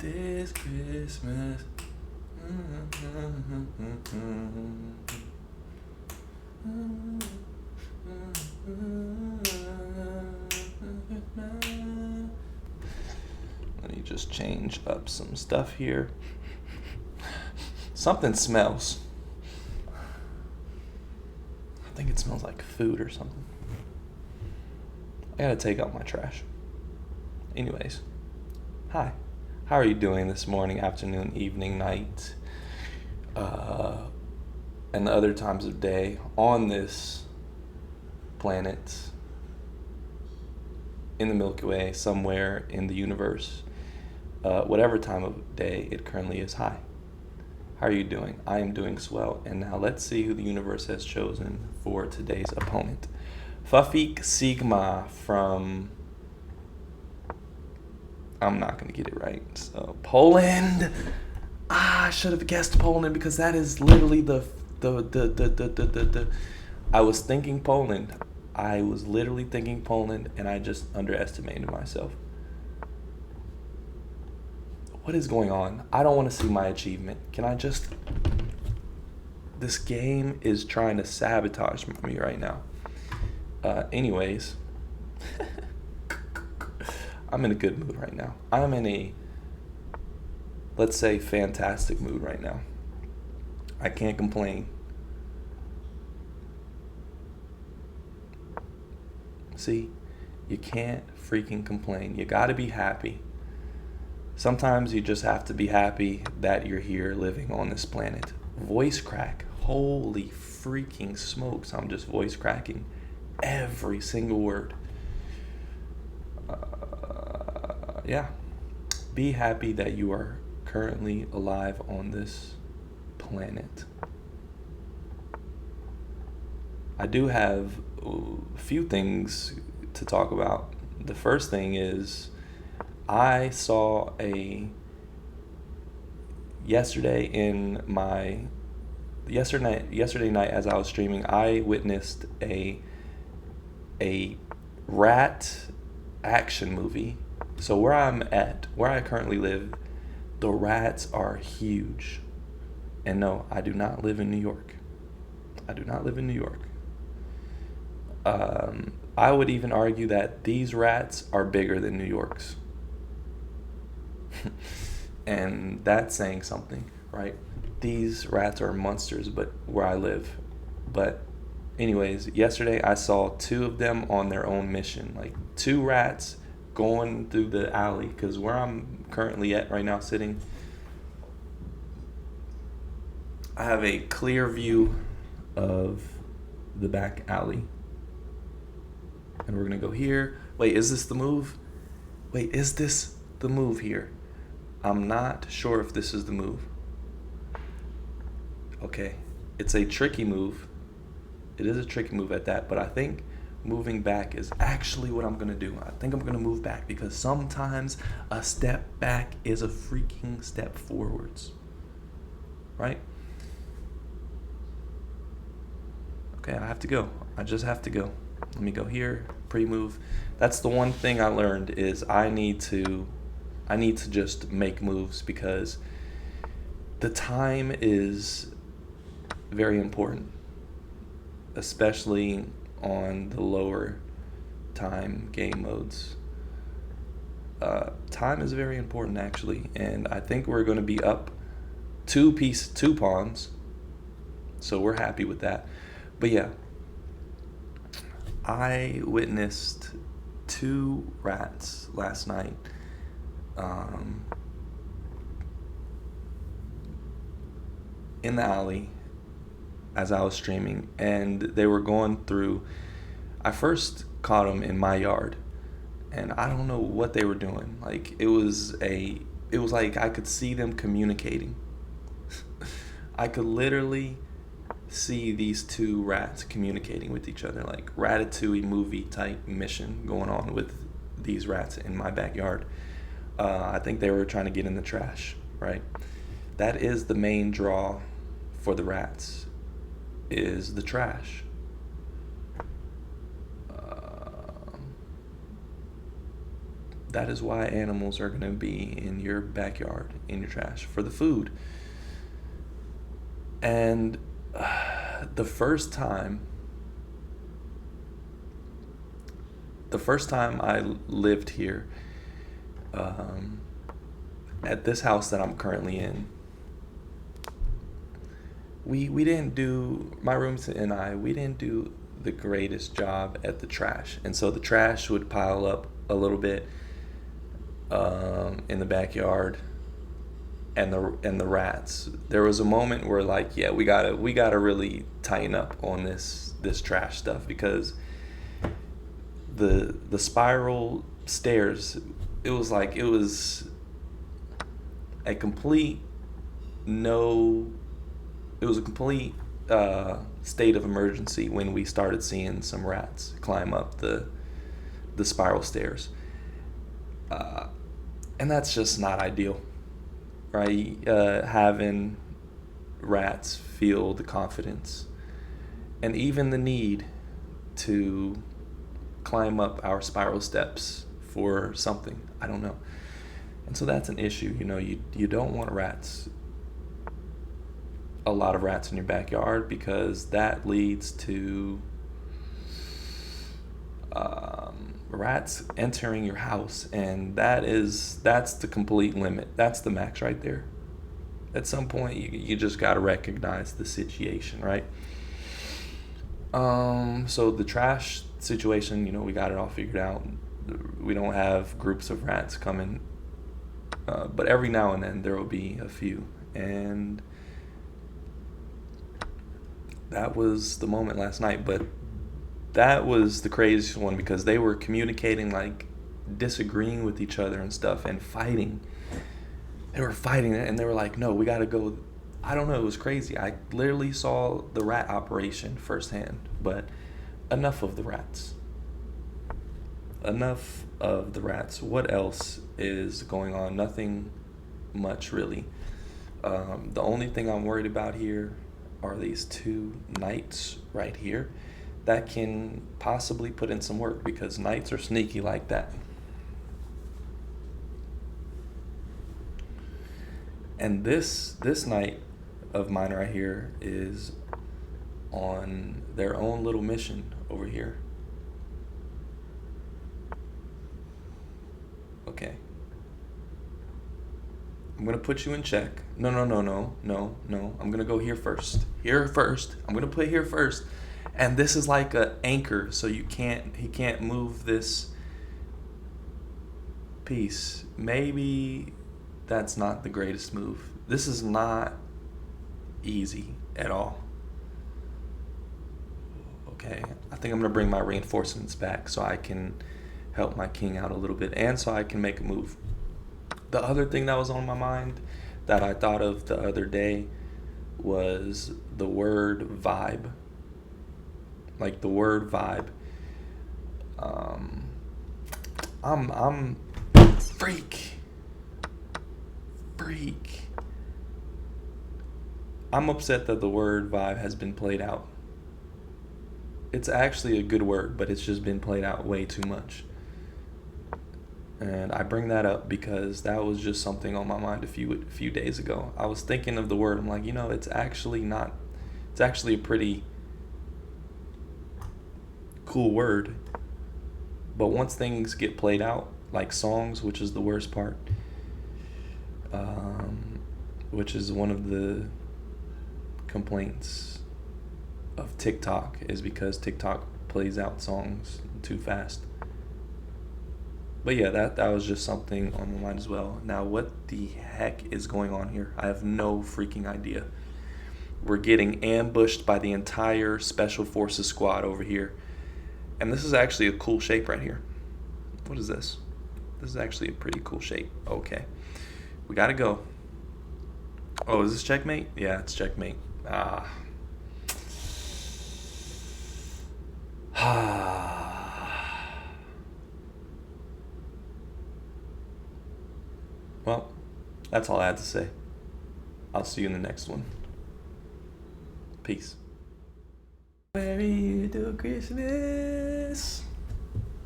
this Christmas. Let me just change up some stuff here. Something smells. I think it smells like food or something. I gotta take out my trash. Anyways, hi. How are you doing this morning, afternoon, evening, night, and the other times of day on this planet, in the Milky Way, somewhere in the universe, whatever time of day it currently is? Hi. How are you doing? I am doing swell. And now let's see who the universe has chosen for today's opponent. Fafik Sigma from... I'm not going to get it right. So, Poland. I should have guessed Poland because that is literally the I was thinking Poland. I was literally thinking Poland, and I just underestimated myself. What is going on? I don't want to see my achievement. Can I just... This game is trying to sabotage me right now. Anyways. I'm in a good mood right now. I'm in a, let's say, fantastic mood right now. I can't complain. See? You can't freaking complain. You gotta be happy. Sometimes you just have to be happy that you're here living on this planet. Voice crack. Holy freaking smokes. I'm just voice cracking every single word. Yeah. Be happy that you are currently alive on this planet. I do have a few things to talk about. The first thing is I saw yesterday night as I was streaming, I witnessed a rat action movie. So where I currently live, the rats are huge. And no, I do not live in New York. I would even argue that these rats are bigger than New York's. And that's saying something, right? These rats are monsters, but where I live. But anyways, yesterday I saw two of them on their own mission. Like two rats going through the alley, because where I'm currently at right now sitting, I have a clear view of the back alley. And we're gonna go here. Wait, is this the move? Here? I'm not sure if this is the move. Okay, it's a tricky move. It is a tricky move at that, but I think moving back is actually what I'm gonna do. I think I'm gonna move back because sometimes a step back is a freaking step forwards. Right? Okay, I have to go. I just have to go. Let me go here, pre-move. That's the one thing I learned is I need to just make moves because the time is very important, especially on the lower time game modes. Time is very important actually, and I think we're going to be up two pawns, so we're happy with that. But yeah, I witnessed two rats last night. In the alley as I was streaming, and they were going through. I first caught them in my yard, and I don't know what they were doing. Like it was like I could see them communicating. I could literally see these two rats communicating with each other, like Ratatouille movie type mission going on with these rats in my backyard. I think they were trying to get in the trash, right? That is the main draw for the rats, is the trash. That is why animals are going to be in your backyard, in your trash, for the food. And the first time, I lived here, um, at this house that I'm currently in, we didn't do, my roommate and I, we didn't do the greatest job at the trash, and so the trash would pile up a little bit, in the backyard, and the rats. There was a moment where, like, yeah, we gotta really tighten up on this trash stuff, because the spiral stairs, it was a complete no it was a complete state of emergency when we started seeing some rats climb up the spiral stairs, uh, and that's just not ideal, right? Having rats feel the confidence and even the need to climb up our spiral steps for something. I don't know. And so that's an issue. You don't want a lot of rats in your backyard, because that leads to rats entering your house, and that's the complete limit. That's the max right there. At some point, you just got to recognize the situation, right? So the trash situation, we got it all figured out. We don't have groups of rats coming, but every now and then there will be a few, and that was the moment last night. But that was the craziest one, because they were communicating, like disagreeing with each other and stuff, and fighting. They were fighting, and they were like, no, we gotta go. I don't know, it was crazy. I literally saw the rat operation firsthand. But enough of the rats. Enough of the rats. What else is going on? Nothing much, really. The only thing I'm worried about here are these two knights right here that can possibly put in some work, because knights are sneaky like that. And this knight of mine right here is on their own little mission over here. Okay. I'm gonna put you in check. No. I'm gonna go here first. Here first. I'm gonna put here first. And this is like an anchor, so he can't move this piece. Maybe that's not the greatest move. This is not easy at all. Okay, I think I'm gonna bring my reinforcements back so I can help my king out a little bit, and so I can make a move. The other thing that was on my mind that I thought of the other day was the word vibe. Like the word vibe. I'm freak. I'm upset that the word vibe has been played out. It's actually a good word, but it's just been played out way too much. And I bring that up because that was just something on my mind a few days ago. I was thinking of the word. I'm like, it's actually a pretty cool word. But once things get played out, like songs, which is the worst part, which is one of the complaints of TikTok, is because TikTok plays out songs too fast. But yeah, that was just something on my mind as well. Now, what the heck is going on here? I have no freaking idea. We're getting ambushed by the entire Special Forces squad over here. And this is actually a cool shape right here. What is this? This is actually a pretty cool shape. Okay. We gotta go. Oh, is this checkmate? Yeah, it's checkmate. Well, that's all I had to say. I'll see you in the next one. Peace. Merry little Christmas.